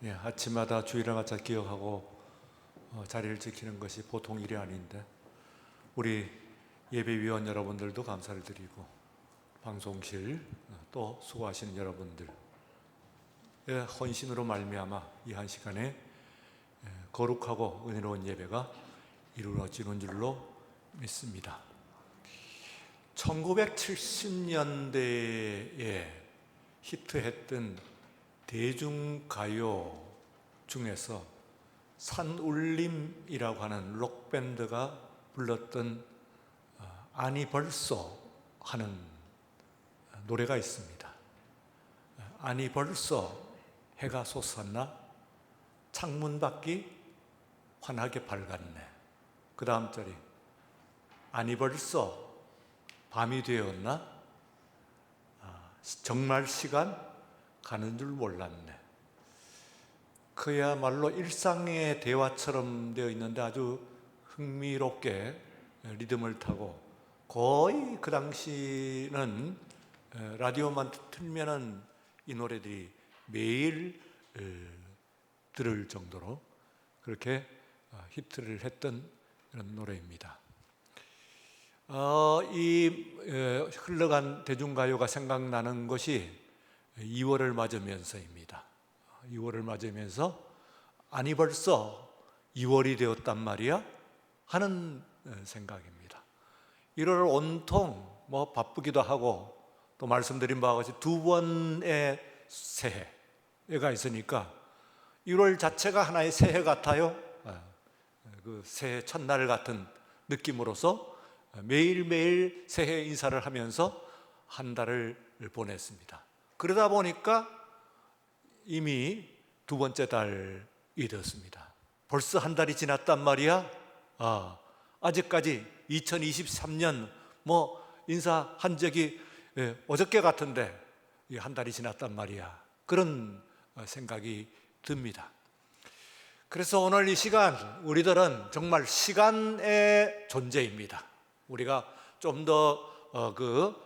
아침마다 주일을 맞춰 기억하고 자리를 지키는 것이 보통 일이 아닌데 우리 예배위원 여러분들도 감사를 드리고 방송실 또 수고하시는 여러분들의 헌신으로 말미암아 이 한 시간에 거룩하고 은혜로운 예배가 이루어지는 줄로 믿습니다. 1970년대에 히트했던 대중가요 중에서 산울림이라고 하는 록밴드가 불렀던 아니 벌써 하는 노래가 있습니다. 아니 벌써 해가 솟았나 창문밖이 환하게 밝았네. 그 다음 절이 아니 벌써 밤이 되었나 정말 시간 가는 줄 몰랐네. 그야말로 일상의 대화처럼 되어 있는데 아주 흥미롭게 리듬을 타고 거의 그 당시는 라디오만 틀면은 이 노래들이 매일 들을 정도로 그렇게 히트를 했던 그런 노래입니다. 이 흘러간 대중가요가 생각나는 것이 2월을 맞으면서입니다. 2월을 맞으면서 아니 벌써 2월이 되었단 말이야? 하는 생각입니다. 1월 온통 바쁘기도 하고 또 말씀드린 바와 같이 두 번의 새해가 있으니까 1월 자체가 하나의 새해 같아요. 그 새해 첫날 같은 느낌으로서 매일매일 새해 인사를 하면서 한 달을 보냈습니다. 그러다 보니까 이미 두 번째 달이 되었습니다. 벌써 한 달이 지났단 말이야. 아직까지 2023년 인사한 적이 어저께 같은데 한 달이 지났단 말이야. 그런 생각이 듭니다. 그래서 오늘 이 시간 우리들은 정말 시간의 존재입니다. 우리가 좀 더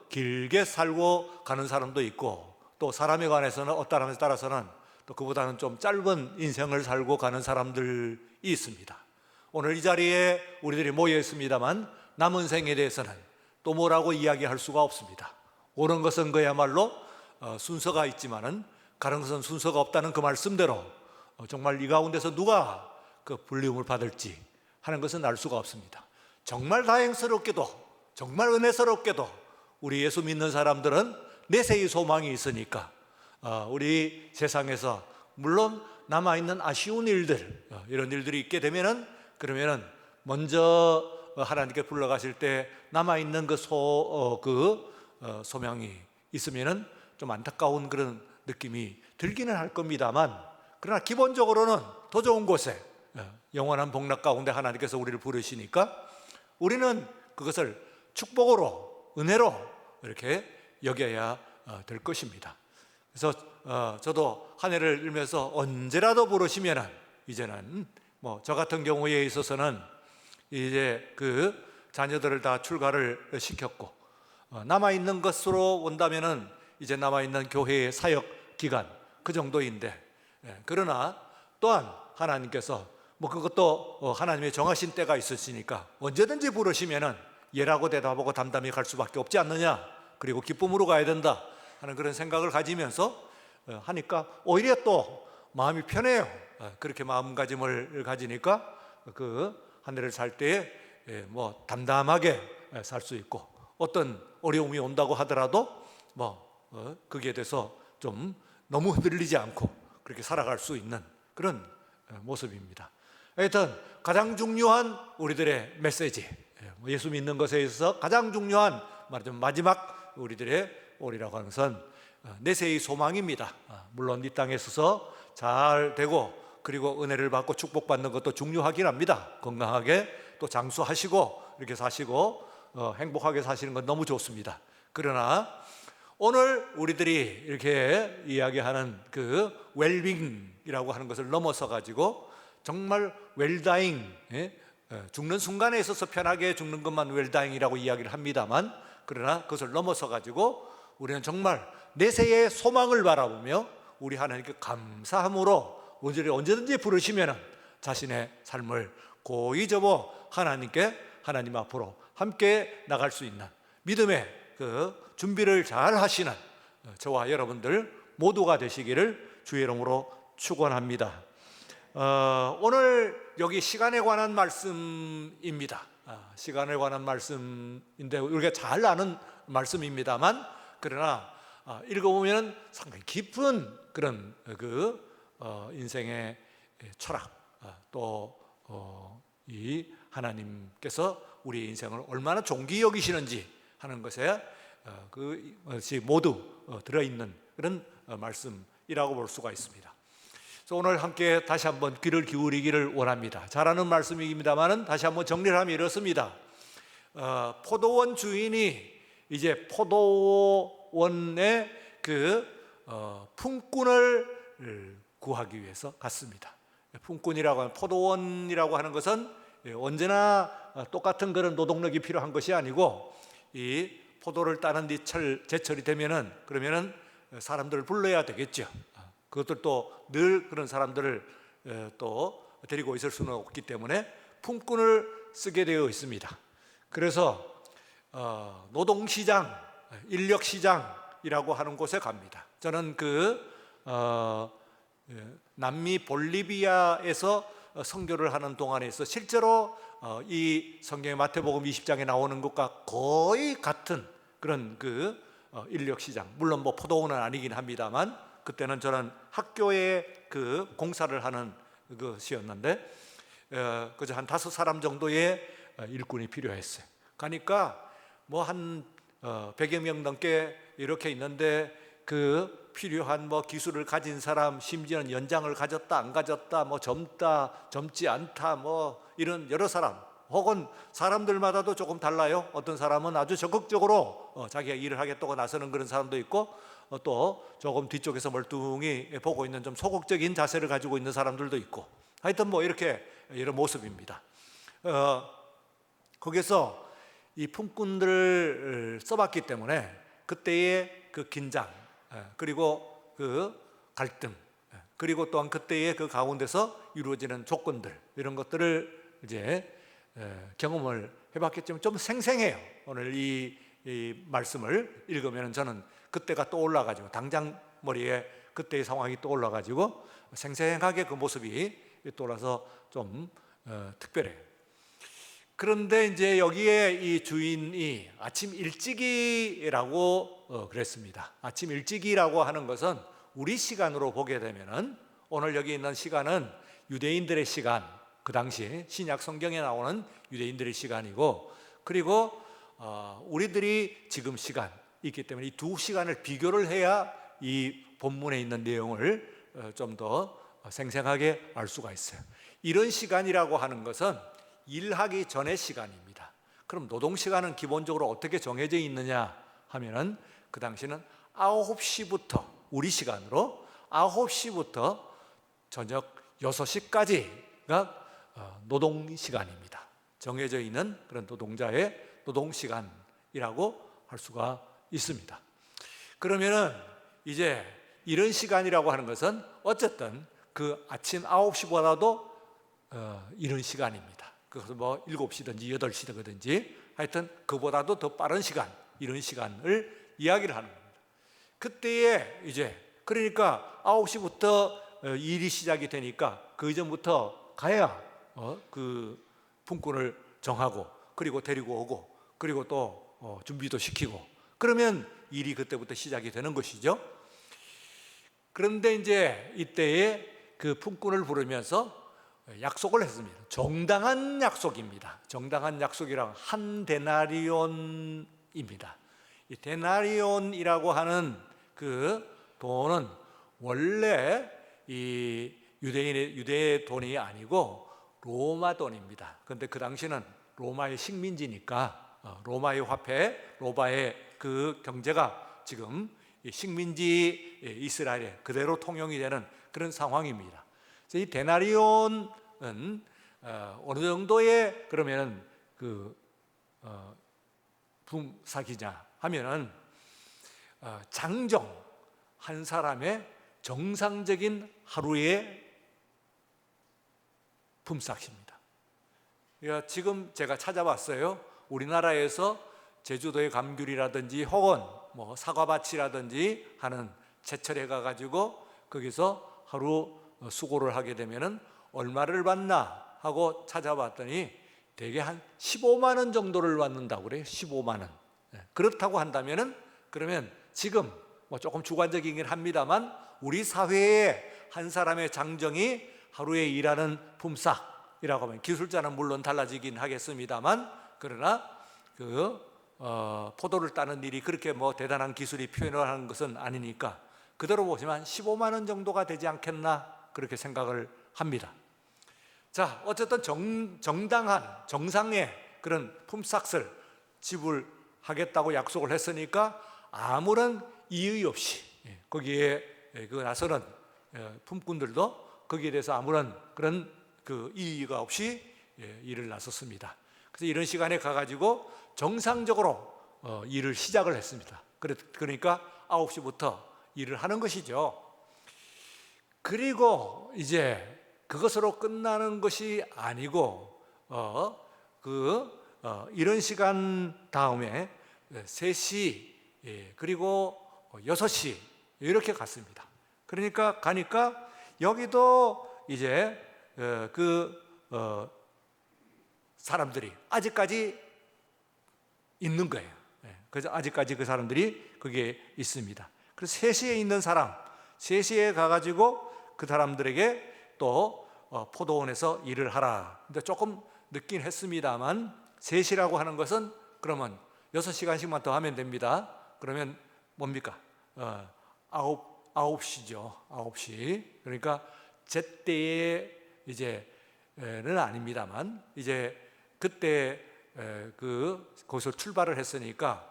길게 살고 가는 사람도 있고 또 사람에 관해서는 어떤 사람에 따라서는 또 그보다는 좀 짧은 인생을 살고 가는 사람들이 있습니다. 오늘 이 자리에 우리들이 모여 있습니다만 남은 생에 대해서는 또 뭐라고 이야기할 수가 없습니다. 옳은 것은 그야말로 순서가 있지만은 가는 것은 순서가 없다는 그 말씀대로 정말 이 가운데서 누가 그 불리움을 받을지 하는 것은 알 수가 없습니다. 정말 다행스럽게도 정말 은혜스럽게도 우리 예수 믿는 사람들은 내세의 소망이 있으니까 우리 세상에서 물론 남아있는 아쉬운 일들 이런 일들이 있게 되면은 그러면은 먼저 하나님께 불러가실 때 남아있는 소명이 있으면은 좀 안타까운 그런 느낌이 들기는 할 겁니다만 그러나 기본적으로는 더 좋은 곳에 영원한 복락 가운데 하나님께서 우리를 부르시니까 우리는 그것을 축복으로 은혜로 이렇게 여겨야 될 것입니다. 그래서 저도 한 해를 일면서 언제라도 부르시면은 이제는 저 같은 경우에 있어서는 이제 그 자녀들을 다 출가를 시켰고 남아있는 것으로 온다면은 이제 남아있는 교회의 사역 기간 그 정도인데 그러나 또한 하나님께서 그것도 하나님의 정하신 때가 있으시니까 언제든지 부르시면은 예라고 대답하고 담담히 갈 수밖에 없지 않느냐, 그리고 기쁨으로 가야 된다 하는 그런 생각을 가지면서 하니까 오히려 또 마음이 편해요. 그렇게 마음가짐을 가지니까 그 한 해를 살 때에 담담하게 살 수 있고 어떤 어려움이 온다고 하더라도 거기에 대해서 좀 너무 흔들리지 않고 그렇게 살아갈 수 있는 그런 모습입니다. 하여튼 가장 중요한 우리들의 메시지, 예수 믿는 것에 있어서 가장 중요한 말하자면 마지막 우리들의 올이라고 하는 것은 내세의 소망입니다. 물론 이 땅에 있어서 잘 되고 그리고 은혜를 받고 축복받는 것도 중요하긴 합니다. 건강하게 또 장수하시고 이렇게 사시고 행복하게 사시는 건 너무 좋습니다. 그러나 오늘 우리들이 이렇게 이야기하는 그 웰빙이라고 하는 것을 넘어서 가지고 정말 웰다잉, 죽는 순간에 있어서 편하게 죽는 것만 웰다잉이라고 이야기를 합니다만 그러나 그것을 넘어서 가지고 우리는 정말 내세의 소망을 바라보며 우리 하나님께 감사함으로 언제든지 부르시면 자신의 삶을 고이 접어 하나님 앞으로 함께 나갈 수 있는 믿음의 그 준비를 잘 하시는 저와 여러분들 모두가 되시기를 주의 이름으로 축원합니다. 오늘 여기 시간에 관한 말씀입니다. 시간에 관한 말씀인데 우리가 잘 아는 말씀입니다만, 그러나 읽어보면 상당히 깊은 그런 인생의 철학, 또 이 하나님께서 우리의 인생을 얼마나 존귀 여기시는지 하는 것에 그것이 모두 들어있는 그런 말씀이라고 볼 수가 있습니다. 그래서 오늘 함께 다시 한번 귀를 기울이기를 원합니다. 잘 아는 말씀입니다만 다시 한번 정리를 하면 이렇습니다. 포도원 주인이 이제 포도원의 품꾼을 구하기 위해서 갔습니다. 품꾼이라고 하는, 포도원이라고 하는 것은 언제나 똑같은 그런 노동력이 필요한 것이 아니고, 이 포도를 따는 제철이 되면은 그러면은 사람들을 불러야 되겠죠. 그것들도 늘 그런 사람들을 또 데리고 있을 수는 없기 때문에 품꾼을 쓰게 되어 있습니다. 그래서 노동시장, 인력시장이라고 하는 곳에 갑니다. 저는 남미 볼리비아에서 선교를 하는 동안에서 실제로 이 성경의 마태복음 20장에 나오는 것과 거의 같은 그런 인력시장, 물론 뭐 포도원은 아니긴 합니다만 그때는 저는 학교에 공사를 하는 것이었는데 그저 한 5사람 정도의 일꾼이 필요했어요. 가니까 뭐 한 100여 명 넘게 이렇게 있는데 필요한 기술을 가진 사람, 심지어는 연장을 가졌다 안 가졌다, 젊다 젊지 않다, 이런 여러 사람, 혹은 사람들마다도 조금 달라요. 어떤 사람은 아주 적극적으로 자기가 일을 하겠다고 나서는 그런 사람도 있고, 또 조금 뒤쪽에서 멀뚱히 보고 있는 좀 소극적인 자세를 가지고 있는 사람들도 있고, 하여튼 이렇게 이런 모습입니다. 거기서 이 품꾼들을 써봤기 때문에 그때의 긴장, 그리고 갈등, 그리고 또한 그때의 가운데서 이루어지는 조건들, 이런 것들을 이제 경험을 해봤겠지만 좀 생생해요. 오늘 이 말씀을 읽으면 저는 그때가 떠올라가지고, 당장 머리에 그때의 상황이 떠올라가지고 생생하게 그 모습이 떠올라서 좀 특별해요. 그런데 이제 여기에 이 주인이 아침 일찍이라고 그랬습니다. 아침 일찍이라고 하는 것은 우리 시간으로 보게 되면은, 오늘 여기 있는 시간은 유대인들의 시간, 그 당시 신약 성경에 나오는 유대인들의 시간이고, 그리고 우리들이 지금 시간 있기 때문에 이 두 시간을 비교를 해야 이 본문에 있는 내용을 좀 더 생생하게 알 수가 있어요. 이런 시간이라고 하는 것은 일하기 전의 시간입니다. 그럼 노동시간은 기본적으로 어떻게 정해져 있느냐 하면은, 그 당시는 9시부터, 우리 시간으로 9시부터 저녁 6시까지가 노동시간입니다. 정해져 있는 그런 노동자의 노동시간이라고 할 수가 있습니다. 그러면은 이제 이런 시간이라고 하는 것은 어쨌든 아침 9시보다도 이런 시간입니다. 그래서 7시든지 8시든지 하여튼 그보다도 더 빠른 시간, 이런 시간을 이야기를 하는 겁니다. 그때에 이제 그러니까 9시부터 일이 시작이 되니까 그 이전부터 가야 품꾼을 정하고, 그리고 데리고 오고, 그리고 또 준비도 시키고, 그러면 일이 그때부터 시작이 되는 것이죠. 그런데 이제 이때에 품꾼을 부르면서 약속을 했습니다. 정당한 약속입니다. 정당한 약속이란 한 데나리온입니다. 이 데나리온이라고 하는 돈은 원래 이 유대의 돈이 아니고 로마 돈입니다. 그런데 그 당시는 로마의 식민지니까 로마의 화폐, 로마의 경제가 지금 식민지 이스라엘에 그대로 통용이 되는 그런 상황입니다. 이 데나리온은 어느 정도의 그러면은 품삯이냐 하면은 장정 한 사람의 정상적인 하루의 품삯입니다. 그러니까 지금 제가 찾아봤어요. 우리나라에서 제주도의 감귤이라든지 혹은 뭐 사과밭이라든지 하는 제철에 가가지고 거기서 하루 수고를 하게 되면은 얼마를 받나 하고 찾아봤더니 대개 한 15만 원 정도를 받는다고 그래요. 15만 원. 그렇다고 한다면은 그러면 지금 뭐 조금 주관적이긴 합니다만 우리 사회의 한 사람의 장정이 하루에 일하는 품삯이라고 하면 기술자는 물론 달라지긴 하겠습니다만 그러나 포도를 따는 일이 그렇게 뭐 대단한 기술이 표현을 하는 것은 아니니까 그대로 보시면 15만 원 정도가 되지 않겠나 그렇게 생각을 합니다. 자, 어쨌든 정당한 정상의 그런 품삯을 지불하겠다고 약속을 했으니까 아무런 이의 없이 거기에 나서는 품꾼들도 거기에 대해서 아무런 그런 이의가 없이 일을 나섰습니다. 그래서 이런 시간에 가가지고 정상적으로 일을 시작을 했습니다. 그러니까 9시부터 일을 하는 것이죠. 그리고 이제 그것으로 끝나는 것이 아니고 이런 시간 다음에 3시 그리고 6시 이렇게 갔습니다. 그러니까 가니까 여기도 이제 사람들이 아직까지 있는 거예요. 그래서 아직까지 그 사람들이 거기에 있습니다. 그래서 3시에 있는 사람, 3시에 가가지고 그 사람들에게 또 포도원에서 일을 하라. 근데 조금 늦긴 했습니다만 3시라고 하는 것은 그러면 6시간씩만 더 하면 됩니다. 그러면 뭡니까? 9시죠. 9시. 그러니까 제때에 이제는 아닙니다만 이제 그때 거기서 출발을 했으니까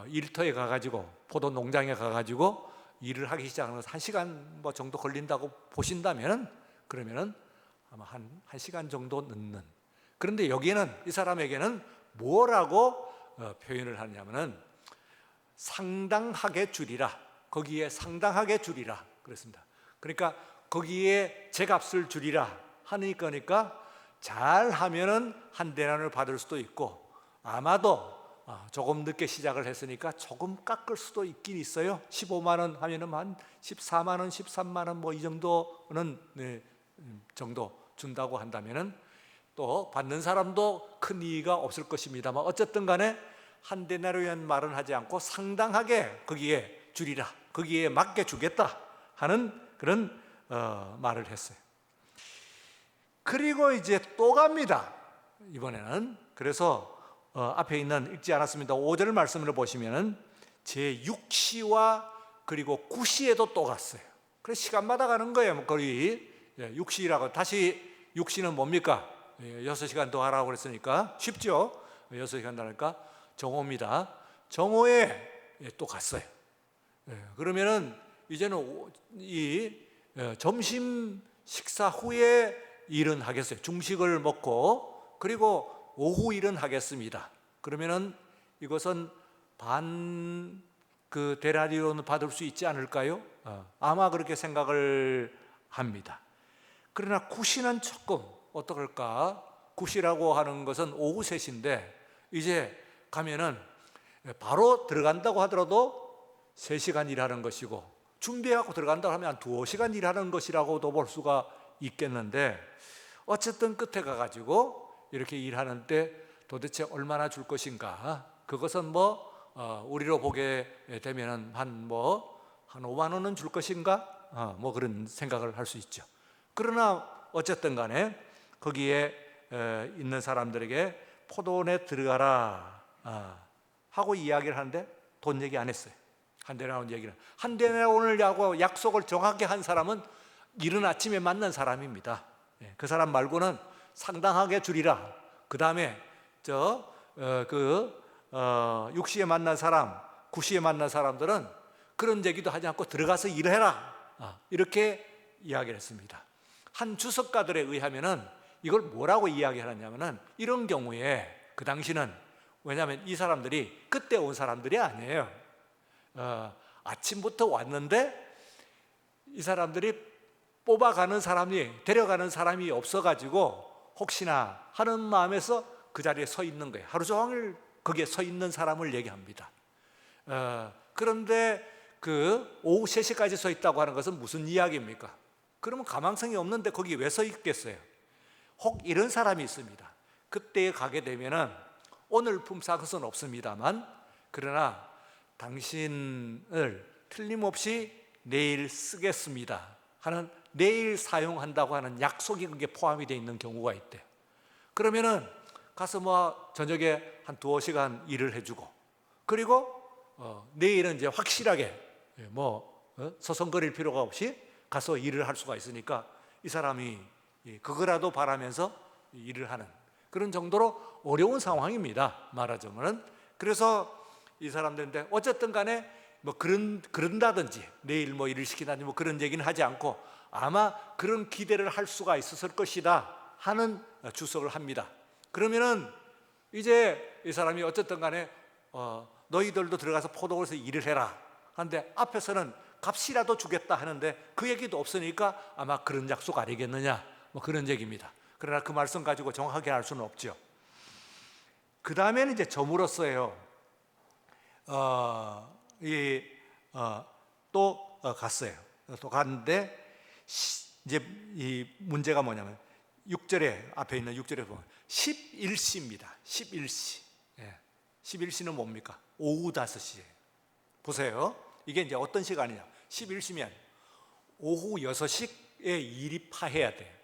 일터에 가가지고 포도 농장에 가가지고 일을 하기 시작하는 1시간 뭐 정도 걸린다고 보신다면 그러면은 아마 한 1시간 정도 늦는. 그런데 여기는 이 사람에게는 뭐라고 표현을 하냐면은 상당하게 줄이라. 거기에 상당하게 줄이라 그랬습니다. 그러니까 거기에 제값을 줄이라 하니까 잘하면은 한 데나를 받을 수도 있고 아마도 조금 늦게 시작을 했으니까 조금 깎을 수도 있긴 있어요. 15만 원 하면은 한 14만 원, 13만 원 뭐 이 정도는 정도 준다고 한다면은 또 받는 사람도 큰 이의가 없을 것입니다만 어쨌든 간에 한 데나리온 말은 하지 않고 상당하게 거기에 줄이라, 거기에 맞게 주겠다 하는 그런 말을 했어요. 그리고 이제 또 갑니다. 이번에는 그래서 앞에 있는 읽지 않았습니다. 5절 말씀을 보시면은 제 6시와 그리고 9시에도 또 갔어요. 그래서 시간마다 가는 거예요. 거의 6시라고 다시 6시는 뭡니까? 6시간 더 하라고 그랬으니까 쉽죠. 6시간 더 하니까 정오입니다. 정오에 또 갔어요. 그러면은 이제는 이 점심 식사 후에 일은 하겠어요. 중식을 먹고 그리고 오후 일은 하겠습니다. 그러면은 이것은 반 데나리온을 받을 수 있지 않을까요? 아마 그렇게 생각을 합니다. 그러나 구시는 조금 어떨까? 구시라고 하는 것은 오후 3시인데 이제 가면은 바로 들어간다고 하더라도 3시간 일하는 것이고 준비하고 들어간다고 하면 한 2시간 일하는 것이라고도 볼 수가 있겠는데 어쨌든 끝에 가가지고 이렇게 일하는 때 도대체 얼마나 줄 것인가? 그것은 우리로 보게 되면은 한 5만 원은 줄 것인가? 그런 생각을 할 수 있죠. 그러나 어쨌든 간에 거기에 있는 사람들에게 포도원에 들어가라 하고 이야기를 하는데 돈 얘기 안 했어요. 한 데나리온 얘기는. 한 데나리온을 약속을 정확히 한 사람은 이른 아침에 만난 사람입니다. 그 사람 말고는 상당하게 줄이라. 그 다음에 6시에 만난 사람, 9시에 만난 사람들은 그런 얘기도 하지 않고 들어가서 일해라. 이렇게 이야기를 했습니다. 한 주석가들에 의하면은 이걸 뭐라고 이야기하냐면은 이런 경우에 그 당시는 왜냐하면 이 사람들이 그때 온 사람들이 아니에요. 아침부터 왔는데 이 사람들이 뽑아가는 사람이, 데려가는 사람이 없어가지고 혹시나 하는 마음에서 그 자리에 서 있는 거예요. 하루 종일 거기에 서 있는 사람을 얘기합니다. 그런데 그 오후 3시까지 서 있다고 하는 것은 무슨 이야기입니까? 그러면 가망성이 없는데 거기 왜 서 있겠어요? 혹 이런 사람이 있습니다. 그때에 가게 되면은 오늘 품삯은 없습니다만, 그러나 당신을 틀림없이 내일 쓰겠습니다 하는, 내일 사용한다고 하는 약속이 그게 포함이 되어 있는 경우가 있대요. 그러면은 가서 뭐 저녁에 한 2-5시간 일을 해주고, 그리고 내일은 이제 확실하게 서성거릴 필요가 없이 가서 일을 할 수가 있으니까 이 사람이 그거라도 바라면서 일을 하는 그런 정도로 어려운 상황입니다, 말하자면은. 그래서 이 사람들인데 어쨌든 간에 뭐 그런다든지 내일 뭐 일을 시키다든지 뭐 그런 얘기는 하지 않고 아마 그런 기대를 할 수가 있었을 것이다 하는 주석을 합니다. 그러면은 이제 이 사람이 어쨌든 간에 너희들도 들어가서 포도원에서 일을 해라 하는데 앞에서는 값이라도 주겠다 하는데 그 얘기도 없으니까 아마 그런 약속 아니겠느냐, 뭐 그런 얘기입니다. 그러나 그 말씀 가지고 정확하게 알 수는 없죠. 그 다음에는 이제 점으로써요. 또 갔어요. 또 갔는데 이제 이 문제가 뭐냐면 6절에 앞에 있는 6절에 보면 11시입니다. 11시. 11시는 뭡니까? 오후 5시에. 보세요. 이게 이제 어떤 시간이냐? 11시면 오후 6시에 일이 파해야 돼.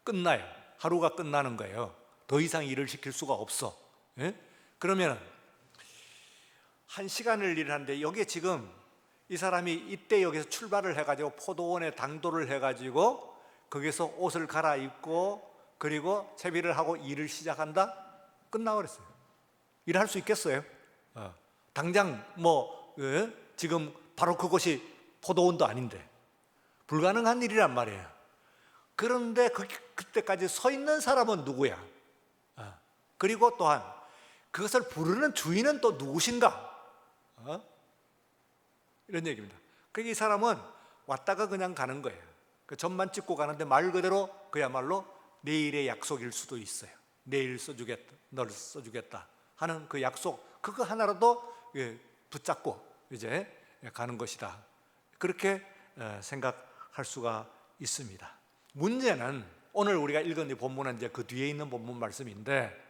끝나요. 하루가 끝나는 거예요. 더 이상 일을 시킬 수가 없어. 그러면 1시간을 일을 하는데 여기에 지금 이 사람이 이때 여기서 출발을 해가지고 포도원에 당도를 해가지고 거기서 옷을 갈아입고 그리고 채비를 하고 일을 시작한다? 끝나고 그랬어요. 일할 수 있겠어요? 당장 지금 바로 그곳이 포도원도 아닌데 불가능한 일이란 말이에요. 그런데 그때까지 서 있는 사람은 누구야? 그리고 또한 그것을 부르는 주인은 또 누구신가? 이런 얘기입니다. 그러니까 이 사람은 왔다가 그냥 가는 거예요. 그 점만 찍고 가는데 말 그대로 그야말로 내일의 약속일 수도 있어요. 내일 써주겠다, 널 써주겠다 하는 그 약속, 그거 하나라도 붙잡고 이제 가는 것이다. 그렇게 생각할 수가 있습니다. 문제는 오늘 우리가 읽은 이 본문은 이제 그 뒤에 있는 본문 말씀인데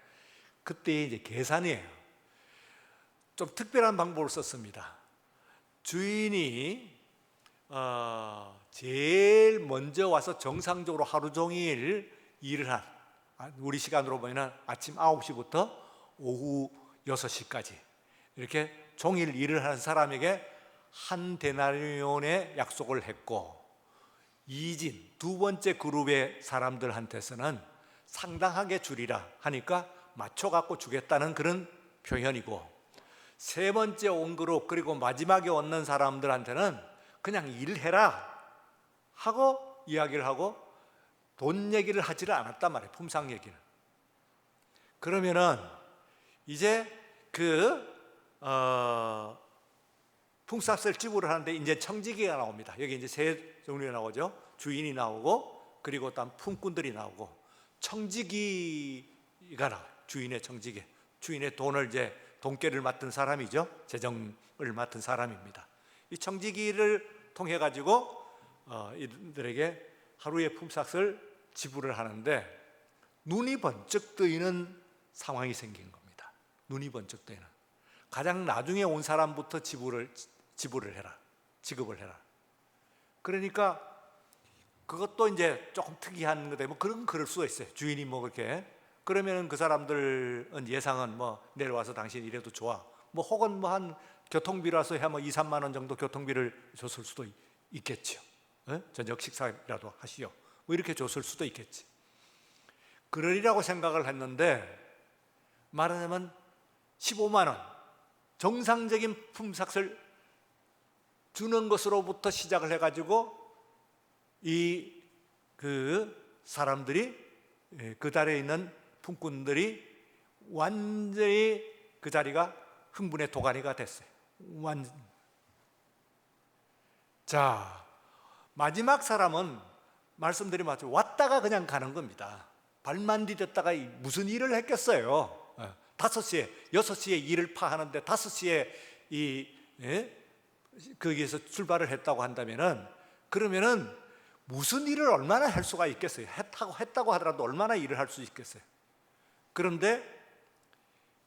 그때 이제 계산이에요. 좀 특별한 방법을 썼습니다. 주인이 제일 먼저 와서 정상적으로 하루 종일 일을 한, 우리 시간으로 보면 아침 9시부터 오후 6시까지 이렇게 종일 일을 하는 사람에게 한 데나리온의 약속을 했고, 이진 두 번째 그룹의 사람들한테서는 상당하게 주리라 하니까 맞춰갖고 주겠다는 그런 표현이고, 세 번째 온 그룹 그리고 마지막에 얻는 사람들한테는 그냥 일해라 하고 이야기를 하고 돈 얘기를 하지를 않았단 말이에요. 품삯 얘기는. 그러면은 이제 품삯을 지불을 하는데 이제 청지기가 나옵니다. 여기 이제 세 종류가 나오죠. 주인이 나오고 그리고 또 품꾼들이 나오고 청지기가 나와요. 주인의 청지기. 주인의 돈을 이제 돈깨를 맡은 사람이죠. 재정을 맡은 사람입니다. 이 청지기를 통해 가지고 이들에게 하루의 품삯을 지불을 하는데 눈이 번쩍 뜨이는 상황이 생긴 겁니다. 눈이 번쩍 뜨이는. 가장 나중에 온 사람부터 지불을 해라. 지급을 해라. 그러니까 그것도 이제 조금 특이한 거데 그럴 수가 있어요. 주인이 그렇게. 그러면은 그 사람들은 예상은 내일 와서 당신 이래도 좋아. 혹은 한 교통비라서 한 2-3만 원 정도 교통비를 줬을 수도 있겠죠. 저녁 식사라도 하시오. 이렇게 줬을 수도 있겠지. 그러리라고 생각을 했는데 말하자면 15만 원 정상적인 품삯을 주는 것으로부터 시작을 해가지고 그 사람들이 그 달에 있는 품꾼들이 완전히 그 자리가 흥분의 도가니가 됐어요. 자, 마지막 사람은 말씀드린 맞죠? 왔다가 그냥 가는 겁니다. 발만 디뎠다가 무슨 일을 했겠어요? 5시에, 6시에 일을 파하는데 5시에 거기에서 출발을 했다고 한다면은, 그러면은 무슨 일을 얼마나 할 수가 있겠어요? 했다고 하더라도 얼마나 일을 할 수 있겠어요? 그런데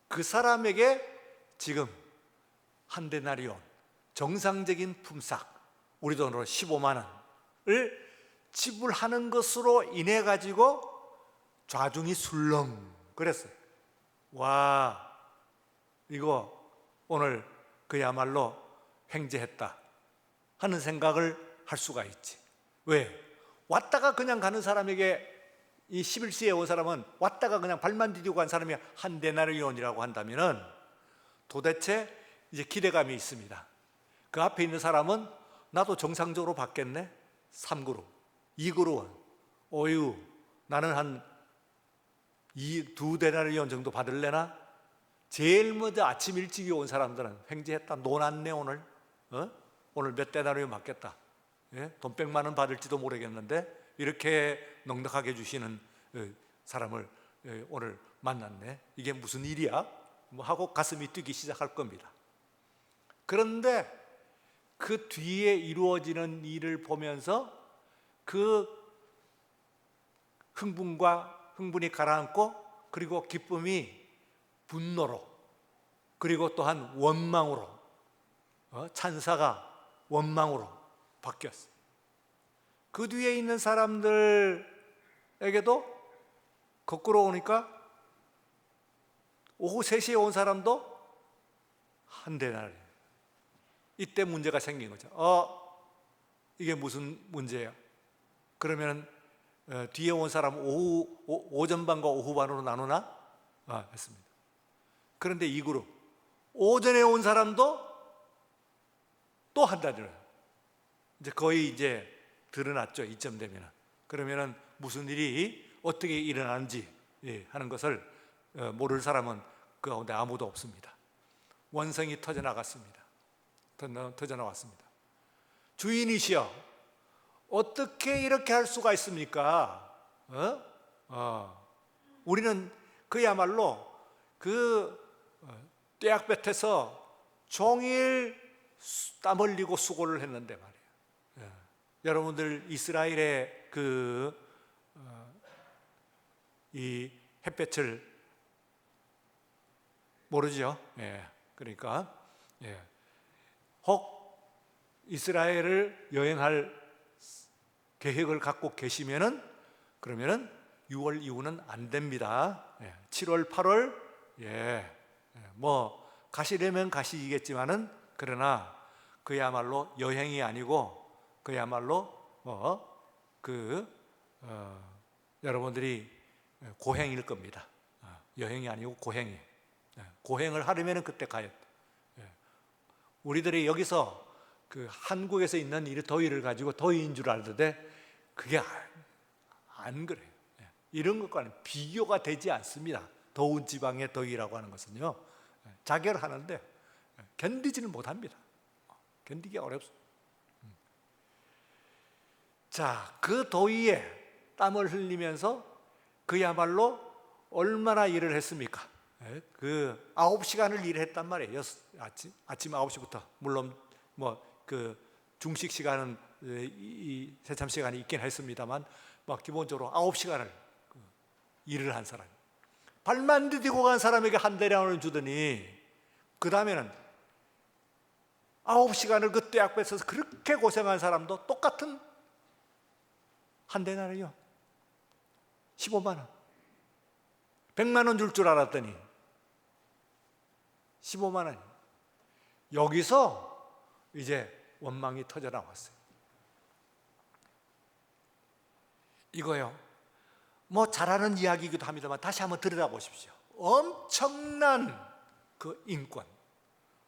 그 사람에게 지금 한 데나리온, 정상적인 품삯, 우리 돈으로 15만 원을 지불하는 것으로 인해 가지고 좌중이 술렁 그랬어요. 와, 이거 오늘 그야말로 횡재했다 하는 생각을 할 수가 있지. 왜? 왔다가 그냥 가는 사람에게, 이 11시에 온 사람은 왔다가 그냥 발만 디디고 간 사람이 한 데나리온이라고 한다면은 도대체 이제 기대감이 있습니다. 그 앞에 있는 사람은 나도 정상적으로 받겠네? 3그룹, 2그룹은 어유, 나는 한 2데나리온 정도 받을래나? 제일 먼저 아침 일찍이 온 사람들은 횡재했다, 놀았네 오늘. 오늘 몇 데나리온 받겠다. 돈 100만 원 받을지도 모르겠는데 이렇게 넉넉하게 주시는 사람을 오늘 만났네. 이게 무슨 일이야? 뭐 하고 가슴이 뛰기 시작할 겁니다. 그런데 그 뒤에 이루어지는 일을 보면서 그 흥분이 가라앉고, 그리고 기쁨이 분노로, 그리고 또한 원망으로, 찬사가 원망으로 바뀌었어요. 그 뒤에 있는 사람들에게도 거꾸로 오니까 오후 3시에 온 사람도 한 데나리. 이때 문제가 생긴 거죠. 이게 무슨 문제예요? 그러면 뒤에 온 사람 오전반과 오후반으로 나누나? 했습니다. 그런데 이 그룹, 오전에 온 사람도 또 한 달이래요. 이제 거의 이제 드러났죠, 이쯤 되면은. 그러면은 무슨 일이 어떻게 일어나는지 하는 것을 모를 사람은 그 가운데 아무도 없습니다. 원성이 터져나갔습니다. 터져나왔습니다. 주인이시여, 어떻게 이렇게 할 수가 있습니까? 우리는 그야말로 떼약볕에서 종일 땀 흘리고 수고를 했는데 말이에요. 여러분들 이스라엘의 이 햇볕을 모르죠? 그러니까 혹 이스라엘을 여행할 계획을 갖고 계시면은, 그러면은 6월 이후는 안 됩니다. 7월, 8월 뭐 가시려면 가시겠지만은, 그러나 그야말로 여행이 아니고 그야말로 여러분들이 고행일 겁니다. 여행이 아니고 고행이. 고행을 하려면 그때 가야 돼. 우리들이 여기서 한국에서 있는 이 더위를 가지고 더위인 줄 알던데 그게 안 그래요. 이런 것과는 비교가 되지 않습니다. 더운 지방의 더위라고 하는 것은요, 자결하는데 견디지는 못합니다. 견디기가 어렵습니다. 자, 그 더위에 땀을 흘리면서 그야말로 얼마나 일을 했습니까? 9시간을 일했단 말이에요. 아침 9시부터. 물론 중식 시간은 이 새참 시간이 있긴 했습니다만, 기본적으로 9시간을 일을 한 사람. 발만 디디고 간 사람에게 한 데나리온을 주더니, 그 다음에는 9시간을 그 떼약볕에서 그렇게 고생한 사람도 똑같은 한 데나리온, 15만 원, 100만 원 줄 알았더니 15만 원. 여기서 이제 원망이 터져 나왔어요. 이거요, 잘하는 이야기이기도 합니다만 다시 한번 들여다보십시오. 엄청난 그 인권.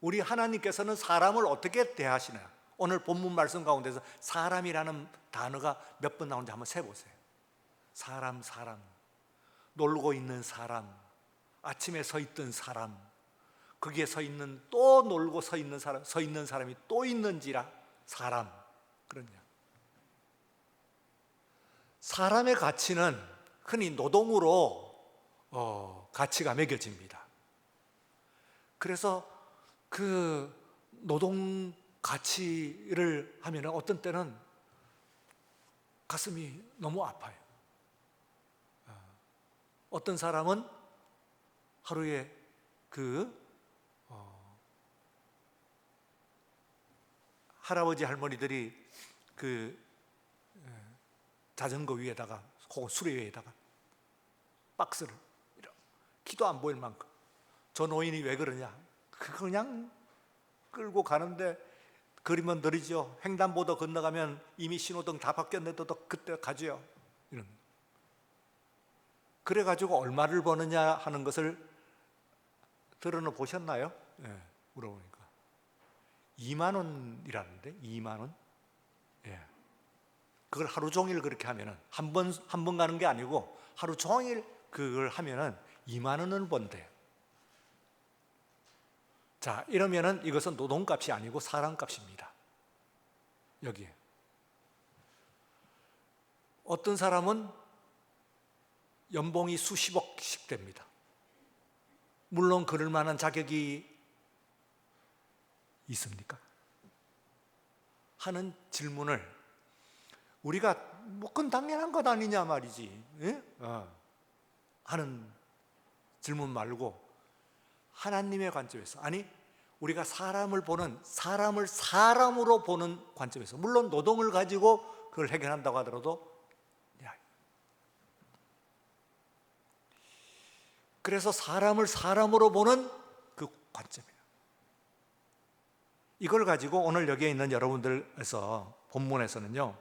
우리 하나님께서는 사람을 어떻게 대하시나? 오늘 본문 말씀 가운데서 사람이라는 단어가 몇 번 나오는지 한번 세보세요. 사람. 놀고 있는 사람, 아침에 서 있던 사람, 거기에 또 놀고 서 있는 사람이 또 있는지라 사람. 그러냐? 사람의 가치는 흔히 노동으로 가치가 매겨집니다. 그래서 그 노동 가치를 하면 어떤 때는 가슴이 너무 아파요. 어떤 사람은 하루에 할아버지 할머니들이 자전거 위에다가 혹은 수레 위에다가 박스를 이렇게 키도 안 보일 만큼, 저 노인이 왜 그러냐, 그냥 끌고 가는데 거리면 느리죠. 횡단보도 건너가면 이미 신호등 다 바뀌었는데도 그때 가죠. 이런. 그래가지고 얼마를 버느냐 하는 것을 들어는 보셨나요? 예, 물어보니까 2만 원이라는데. 2만 원? 예. 그걸 하루 종일 그렇게 하면은 한 번 가는 게 아니고 하루 종일 그걸 하면은 2만 원을 번대요. 자, 이러면은 이것은 노동값이 아니고 사람값입니다. 여기에 어떤 사람은 연봉이 수십억씩 됩니다. 물론 그럴 만한 자격이 있습니까? 하는 질문을 우리가 그건 당연한 것 아니냐 말이지, 예? 하는 질문 말고 하나님의 관점에서, 아니 우리가 사람을 사람으로 보는 관점에서, 물론 노동을 가지고 그걸 해결한다고 하더라도, 그래서 사람을 사람으로 보는 그 관점이에요. 이걸 가지고 오늘 여기에 있는 여러분들에서 본문에서는요,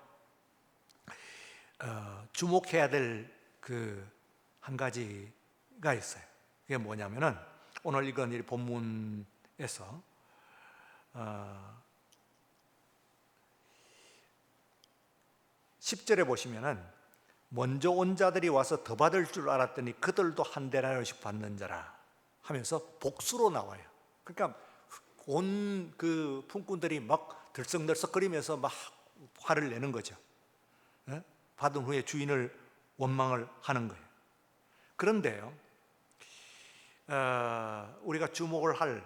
주목해야 될 한 가지가 있어요. 이게 뭐냐면은 오늘 읽은 이 본문에서 10절에 보시면은 먼저 온 자들이 와서 더 받을 줄 알았더니 그들도 한 데나리씩 받는 자라 하면서 복수로 나와요. 그러니까 온 그 품꾼들이 막 들썩들썩거리면서 막 화를 내는 거죠. 받은 후에 주인을 원망을 하는 거예요. 그런데요, 우리가 주목을 할,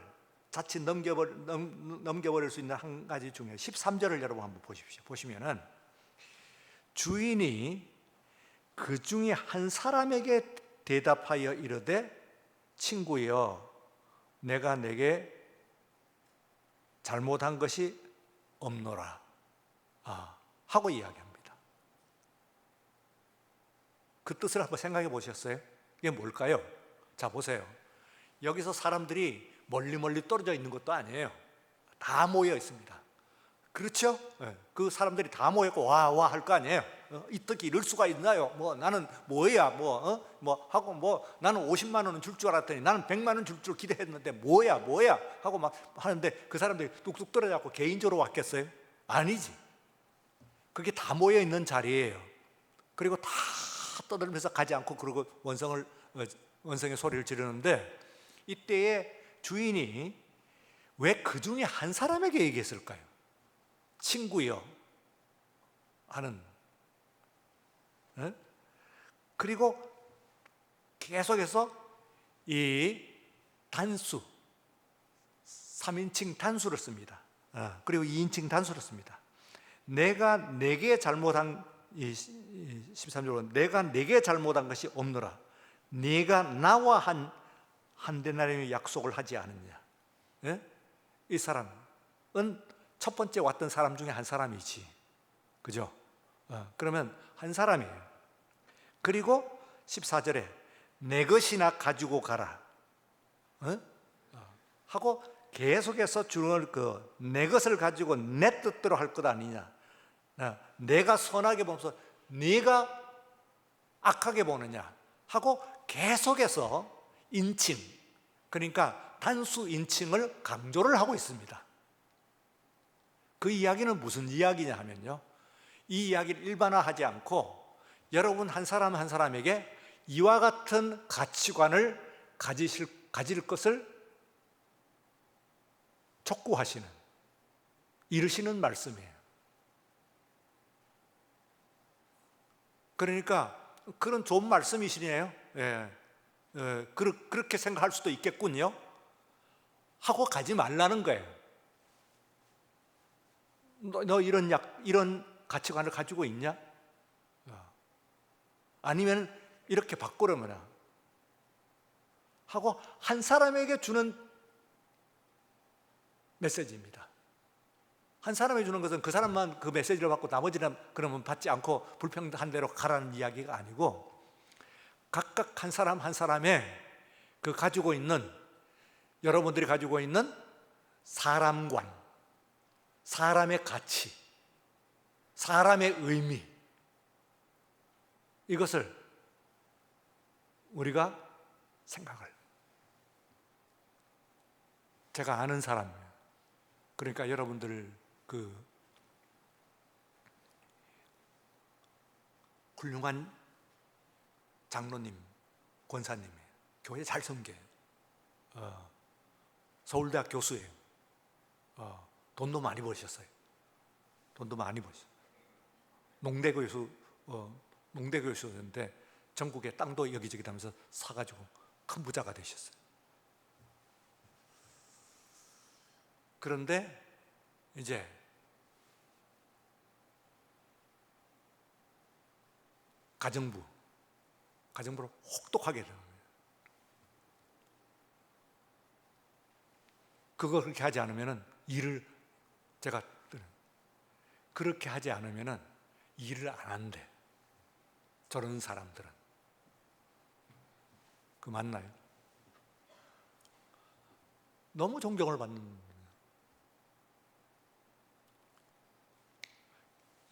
자칫 넘겨버릴 수 있는 한 가지 중에 13절을 여러분 한번 보십시오. 보시면은 주인이 그 중에 한 사람에게 대답하여 이르되 친구여, 내가 내게 잘못한 것이 없노라 하고 이야기합니다. 그 뜻을 한번 생각해 보셨어요? 이게 뭘까요? 자, 보세요. 여기서 사람들이 멀리 떨어져 있는 것도 아니에요. 다 모여 있습니다. 그렇죠? 그 사람들이 다 모였고 와 할 거 아니에요. 어떻게 이럴 수가 있나요? 나는 뭐야 하고 나는 50만 원은 줄 알았더니 나는 100만 원 줄 기대했는데 뭐야 하고 막 하는데 그 사람들이 뚝뚝 떨어져갖고 개인적으로 왔겠어요? 아니지. 그게 다 모여 있는 자리예요. 그리고 다 떠들면서 가지 않고 그러고 원성의 소리를 지르는데, 이때에 주인이 왜 그 중에 한 사람에게 얘기했을까요? 친구여 하는. 그리고 계속해서 이 단수, 3인칭 단수를 씁니다. 그리고 2인칭 단수를 씁니다. 내가 내게 잘못한, 13절로 내가 내게 잘못한 것이 없노라. 네가 나와 한 데나리의 약속을 하지 않았냐. 이 사람은 첫 번째 왔던 사람 중에 한 사람이지, 그죠? 그러면 한 사람이에요. 그리고 14절에 내 것이나 가지고 가라 하고 계속해서 주는 내 것을 가지고 내 뜻대로 할 것 아니냐. 내가 선하게 보면서 네가 악하게 보느냐 하고 계속해서 인칭, 그러니까 단수 인칭을 강조를 하고 있습니다. 그 이야기는 무슨 이야기냐 하면요, 이 이야기를 일반화하지 않고 여러분 한 사람 한 사람에게 이와 같은 가치관을 가질 것을 촉구하시는, 이르시는 말씀이에요. 그러니까 그런 좋은 말씀이시네요. 예. 그렇게 생각할 수도 있겠군요. 하고 가지 말라는 거예요. 너 이런 가치관을 가지고 있냐? 아니면 이렇게 바꾸려면 하고 한 사람에게 주는 메시지입니다. 한 사람에게 주는 것은 그 사람만 그 메시지를 받고 나머지는 그러면 받지 않고 불평한 대로 가라는 이야기가 아니고, 각각 한 사람 한 사람의 그 가지고 있는, 여러분들이 가지고 있는 사람관, 사람의 가치, 사람의 의미, 이것을 우리가 생각을, 제가 아는 사람, 그러니까 여러분들 그 훌륭한 장로님, 권사님, 교회 잘 섬겨요. 서울대학 교수예요. 돈도 많이 버셨어요. 돈도 많이 버셨어요. 농대 교수였는데 전국에 땅도 여기저기 다면서 사가지고 큰 부자가 되셨어요. 그런데 이제 가정부로 혹독하게 되는 거예요. 그렇게 하지 않으면은 그렇게 하지 않으면은 일을 안 한대. 저런 사람들은. 그 맞나요? 너무 존경을 받는 거예요.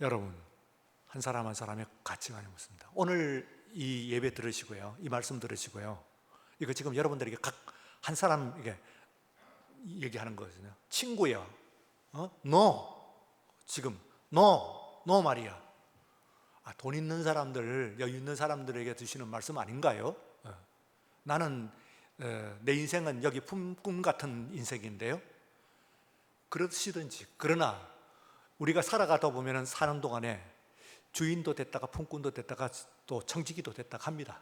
여러분, 한 사람 한 사람의 가치관이 묻습니다. 오늘 이 예배 들으시고요, 이 말씀 들으시고요, 이거 지금 여러분들에게 각 한 사람에게 얘기하는 거거든요. 친구야, 너 지금 너 말이야. 돈 있는 사람들, 여유 있는 사람들에게 드시는 말씀 아닌가요? 나는 내 인생은 여기 꿈 같은 인생인데요. 그러시든지. 그러나 우리가 살아가다 보면 사는 동안에 주인도 됐다가 품꾼도 됐다가 또 청지기도 됐다가 합니다.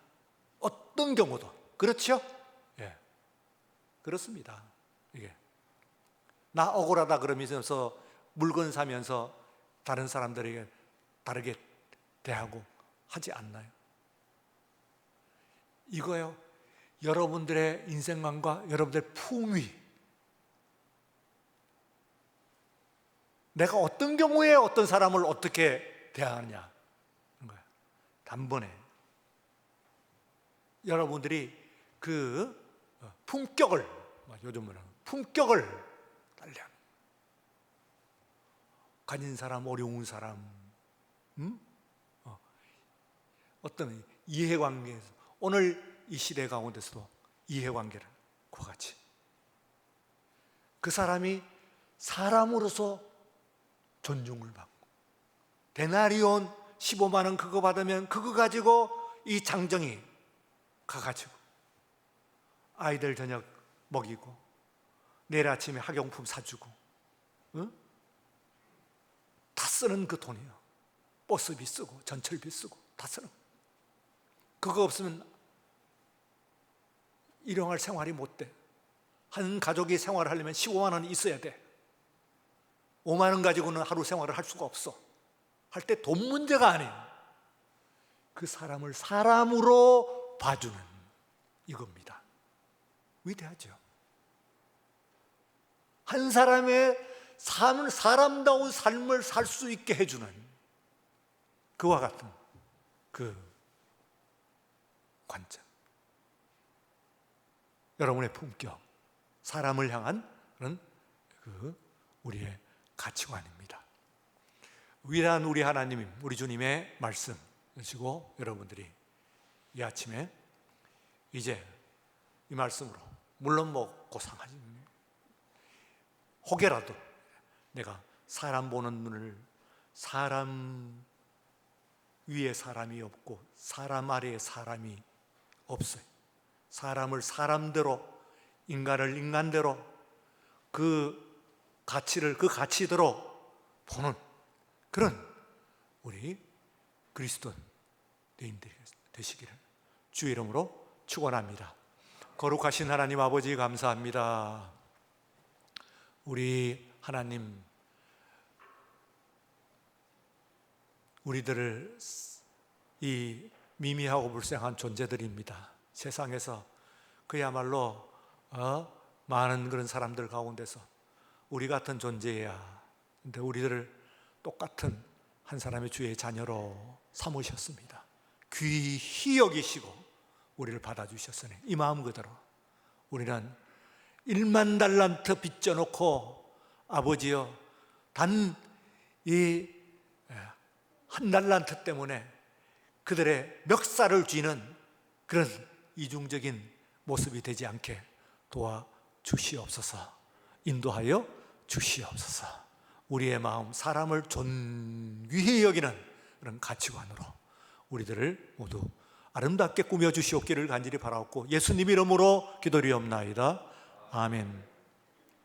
어떤 경우도. 그렇죠? 예. 그렇습니다. 이게 나 억울하다 그러면서 물건 사면서 다른 사람들에게 다르게 대하고 하지 않나요? 이거요, 여러분들의 인생관과 여러분들의 품위, 내가 어떤 경우에 어떤 사람을 어떻게 대하느냐, 단번에 여러분들이 그 품격을, 요즘은 품격을 달려 가진 사람, 어려운 사람, 어떤 이해관계에서, 오늘 이 시대 가운데서도 이해관계를 그와 같이 그 사람이 사람으로서 존중을 받고, 데나리온 15만 원 그거 받으면 그거 가지고 이 장정이 가가지고 아이들 저녁 먹이고 내일 아침에 학용품 사주고, 다 쓰는 그 돈이요. 버스비 쓰고 전철비 쓰고 다 쓰는. 그거 없으면 일용할 생활이 못 돼. 한 가족이 생활을 하려면 15만 원이 있어야 돼. 5만 원 가지고는 하루 생활을 할 수가 없어. 할 때 돈 문제가 아니에요. 그 사람을 사람으로 봐주는 이겁니다. 위대하죠. 한 사람의 사람다운 삶을 살 수 있게 해주는 그와 같은 그 관점, 여러분의 품격, 사람을 향한 그런 그 우리의 가치관입니다. 위대한 우리 하나님, 우리 주님의 말씀 하시고, 여러분들이 이 아침에 이제 이 말씀으로, 물론 고상하지, 혹여라도 내가 사람 보는 눈을, 사람 위에 사람이 없고 사람 아래에 사람이 없어요. 사람을 사람대로, 인간을 인간대로, 그 가치를 그 가치대로 보는 그런 우리 그리스도인 유대인들이 되시기를 주 이름으로 축원합니다. 거룩하신 하나님 아버지 감사합니다. 우리 하나님, 우리들을 이 미미하고 불쌍한 존재들입니다. 세상에서 그야말로 많은 그런 사람들 가운데서 우리 같은 존재야. 근데 우리들을 똑같은 한 사람의 주의 자녀로 삼으셨습니다. 귀히 여기시고 우리를 받아주셨으니 이 마음 그대로 우리는 1만 달란트 빚져놓고 아버지여 단 이 한 달란트 때문에 그들의 멱살을 쥐는 그런 이중적인 모습이 되지 않게 도와주시옵소서. 인도하여 주시옵소서. 우리의 마음, 사람을 존귀히 여기는 그런 가치관으로 우리들을 모두 아름답게 꾸며주시옵기를 간절히 바라옵고 예수님 이름으로 기도리옵나이다. 아멘.